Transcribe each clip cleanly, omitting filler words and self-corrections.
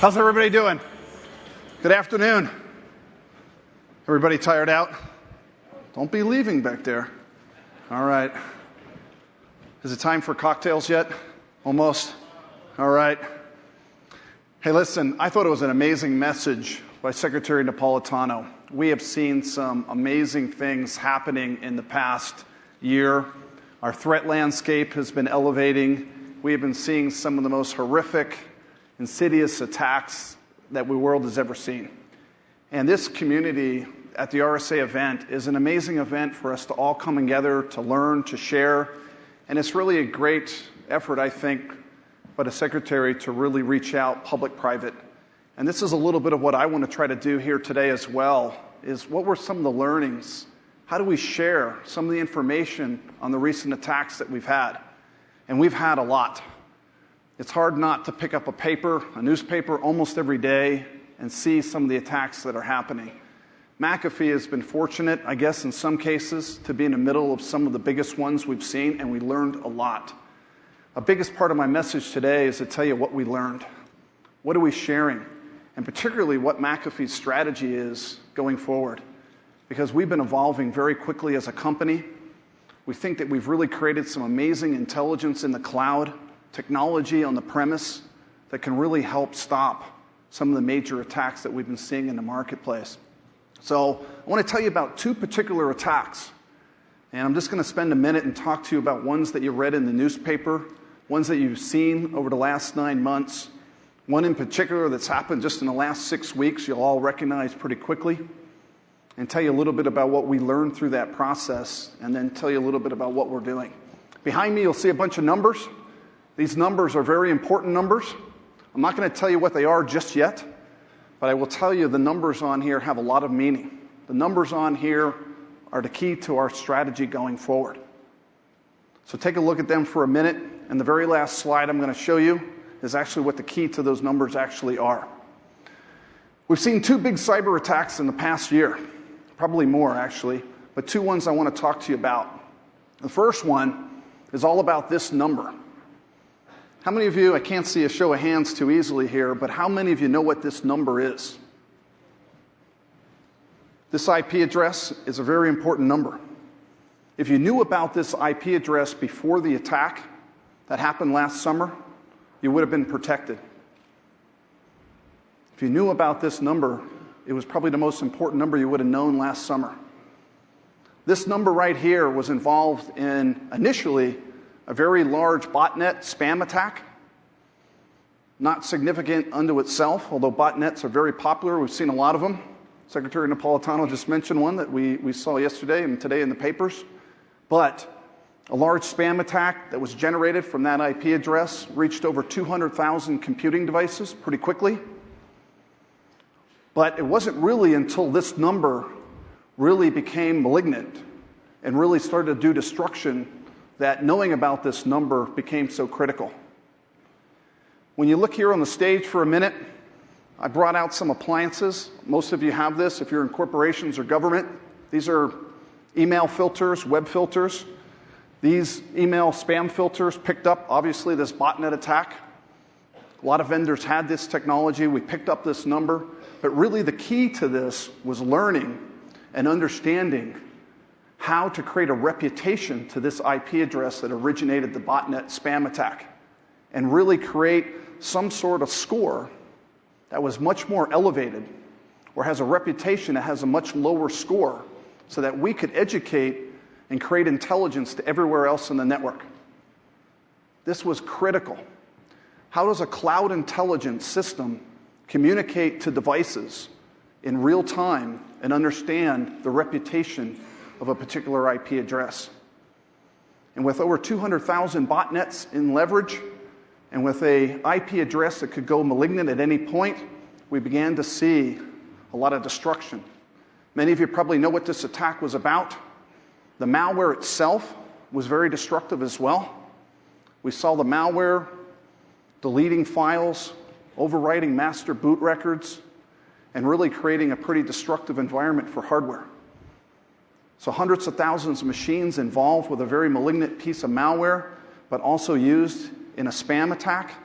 How's everybody doing? Good afternoon. Everybody tired out? Don't be leaving back there. All right. Is it time for cocktails yet? Almost? All right. Hey, listen, I thought it was an amazing message by Secretary Napolitano. We have seen some amazing things happening in the past year. Our threat landscape has been elevating. We have been seeing some of the most horrific, insidious attacks that the world has ever seen. And this community at the RSA event is an amazing event for us to all come together, to learn, to share. And it's really a great effort, I think, by the Secretary to really reach out public-private. And this is a little bit of what I want to try to do here today as well, is what were some of the learnings? How do we share some of the information on the recent attacks that we've had? And we've had a lot. It's hard not to pick up a newspaper almost every day and see some of the attacks that are happening. McAfee has been fortunate, I guess, in some cases, to be in the middle of some of the biggest ones we've seen, and we learned a lot. A biggest part of my message today is to tell you what we learned. What are we sharing? And particularly what McAfee's strategy is going forward. Because we've been evolving very quickly as a company. We think that we've really created some amazing intelligence in the cloud, technology on the premise that can really help stop some of the major attacks that we've been seeing in the marketplace. So I want to tell you about two particular attacks. And I'm just going to spend a minute and talk to you about ones that you read in the newspaper, ones that you've seen over the last 9 months, one in particular that's happened just in the last 6 weeks you'll all recognize pretty quickly, and tell you a little bit about what we learned through that process, and then tell you a little bit about what we're doing. Behind me you'll see a bunch of numbers. These numbers are very important numbers. I'm not going to tell you what they are just yet, but I will tell you the numbers on here have a lot of meaning. The numbers on here are the key to our strategy going forward. So take a look at them for a minute, and the very last slide I'm going to show you is actually what the key to those numbers actually are. We've seen two big cyber attacks in the past year, probably more actually, but two ones I want to talk to you about. The first one is all about this number. How many of you, I can't see a show of hands too easily here, but how many of you know what this number is? This IP address is a very important number. If you knew about this IP address before the attack that happened last summer, you would have been protected. If you knew about this number, it was probably the most important number you would have known last summer. This number right here was involved in, initially, a very large botnet spam attack. Not significant unto itself, although botnets are very popular. We've seen a lot of them. Secretary Napolitano just mentioned one that we saw yesterday and today in the papers. But a large spam attack that was generated from that IP address reached over 200,000 computing devices pretty quickly. But it wasn't really until this number really became malignant and really started to do destruction that knowing about this number became so critical. When you look here on the stage for a minute, I brought out some appliances. Most of you have this if you're in corporations or government. These are email filters, web filters. These email spam filters picked up, obviously, this botnet attack. A lot of vendors had this technology. We picked up this number. But really the key to this was learning and understanding how to create a reputation to this IP address that originated the botnet spam attack and really create some sort of score that was much more elevated or has a reputation that has a much lower score so that we could educate and create intelligence to everywhere else in the network. This was critical. How does a cloud intelligence system communicate to devices in real time and understand the reputation of a particular IP address? And with over 200,000 botnets in leverage, and with a IP address that could go malignant at any point, we began to see a lot of destruction. Many of you probably know what this attack was about. The malware itself was very destructive as well. We saw the malware deleting files, overwriting master boot records, and really creating a pretty destructive environment for hardware. So hundreds of thousands of machines involved with a very malignant piece of malware, but also used in a spam attack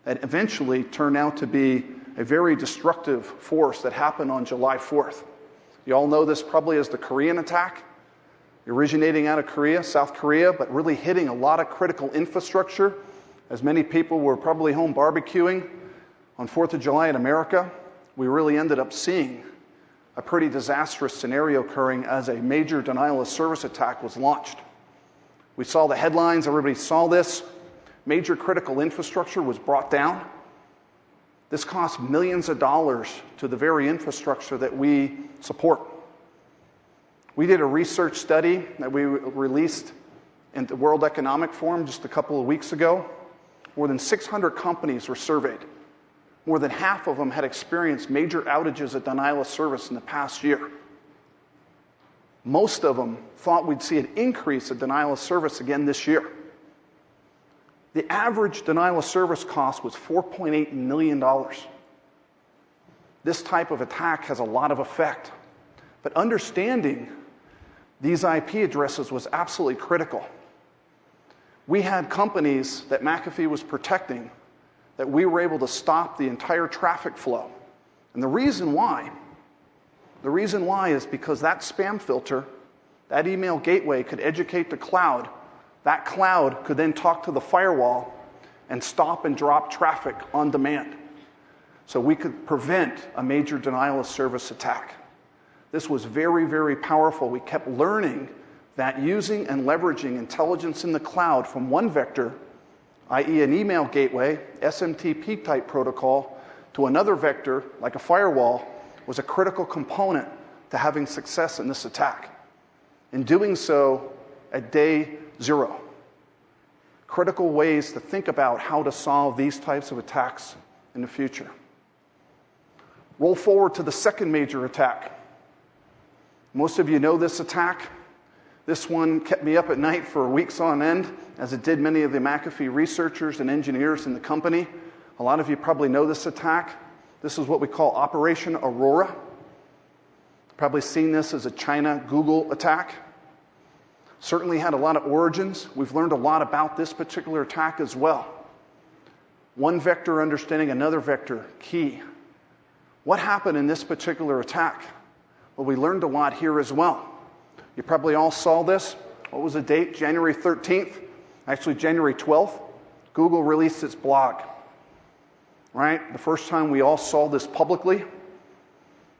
that eventually turned out to be a very destructive force that happened on July 4th. You all know this probably as the Korean attack, originating out of Korea, South Korea, but really hitting a lot of critical infrastructure, as many people were probably home barbecuing on 4th of July in America. We really ended up seeing a pretty disastrous scenario occurring as a major denial of service attack was launched. We saw the headlines, everybody saw this. Major critical infrastructure was brought down. This cost millions of dollars to the very infrastructure that we support. We did a research study that we released in the World Economic Forum just a couple of weeks ago. More than 600 companies were surveyed. More than half of them had experienced major outages of denial of service in the past year. Most of them thought we'd see an increase of denial of service again this year. The average denial of service cost was $4.8 million. This type of attack has a lot of effect. But understanding these IP addresses was absolutely critical. We had companies that McAfee was protecting that we were able to stop the entire traffic flow. And the reason why is because that spam filter, that email gateway could educate the cloud. That cloud could then talk to the firewall and stop and drop traffic on demand. So we could prevent a major denial of service attack. This was very, very powerful. We kept learning that using and leveraging intelligence in the cloud from one vector, i.e. an email gateway, SMTP type protocol, to another vector, like a firewall, was a critical component to having success in this attack. In doing so at day 0. Critical ways to think about how to solve these types of attacks in the future. Roll forward to the second major attack. Most of you know this attack. This one kept me up at night for weeks on end, as it did many of the McAfee researchers and engineers in the company. A lot of you probably know this attack. This is what we call Operation Aurora. Probably seen this as a China Google attack. Certainly had a lot of origins. We've learned a lot about this particular attack as well. One vector understanding another vector, key. What happened in this particular attack? Well, we learned a lot here as well. You probably all saw this. What was the date? January 13th. Actually, January 12th. Google released its blog. Right? The first time we all saw this publicly.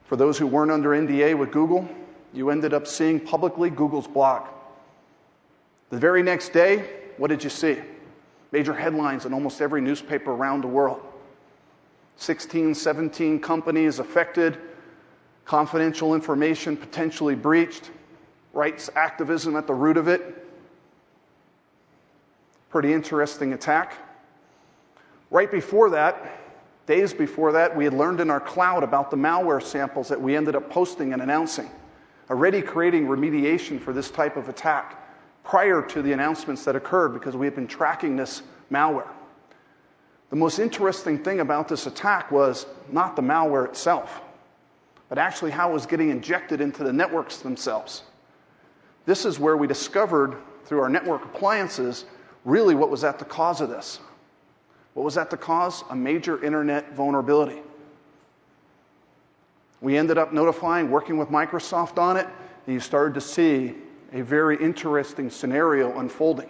For those who weren't under NDA with Google, you ended up seeing publicly Google's blog. The very next day, what did you see? Major headlines in almost every newspaper around the world. 16, 17 companies affected, confidential information potentially breached, rights activism at the root of it. Pretty interesting attack. Right before that, days before that, we had learned in our cloud about the malware samples that we ended up posting and announcing, already creating remediation for this type of attack prior to the announcements that occurred because we had been tracking this malware. The most interesting thing about this attack was not the malware itself, but actually how it was getting injected into the networks themselves. This is where we discovered, through our network appliances, really what was at the cause of this. What was at the cause? A major internet vulnerability. We ended up notifying, working with Microsoft on it, and you started to see a very interesting scenario unfolding.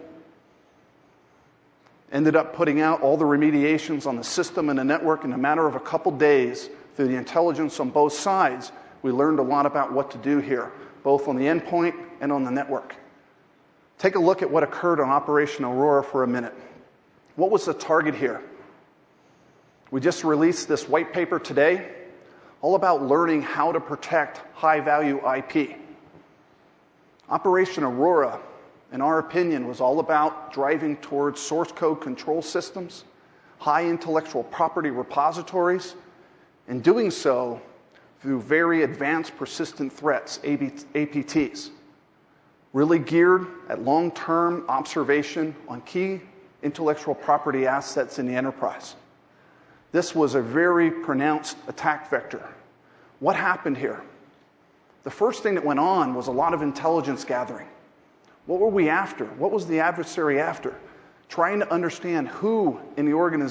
Ended up putting out all the remediations on the system and the network in a matter of a couple days. Through the intelligence on both sides, we learned a lot about what to do here, both on the endpoint and on the network. Take a look at what occurred on Operation Aurora for a minute. What was the target here? We just released this white paper today, all about learning how to protect high-value IP. Operation Aurora, in our opinion, was all about driving towards source code control systems, high intellectual property repositories, and doing so through very advanced persistent threats, APTs, really geared at long-term observation on key intellectual property assets in the enterprise. This was a very pronounced attack vector. What happened here? The first thing that went on was a lot of intelligence gathering. What were we after? What was the adversary after? Trying to understand who in the organization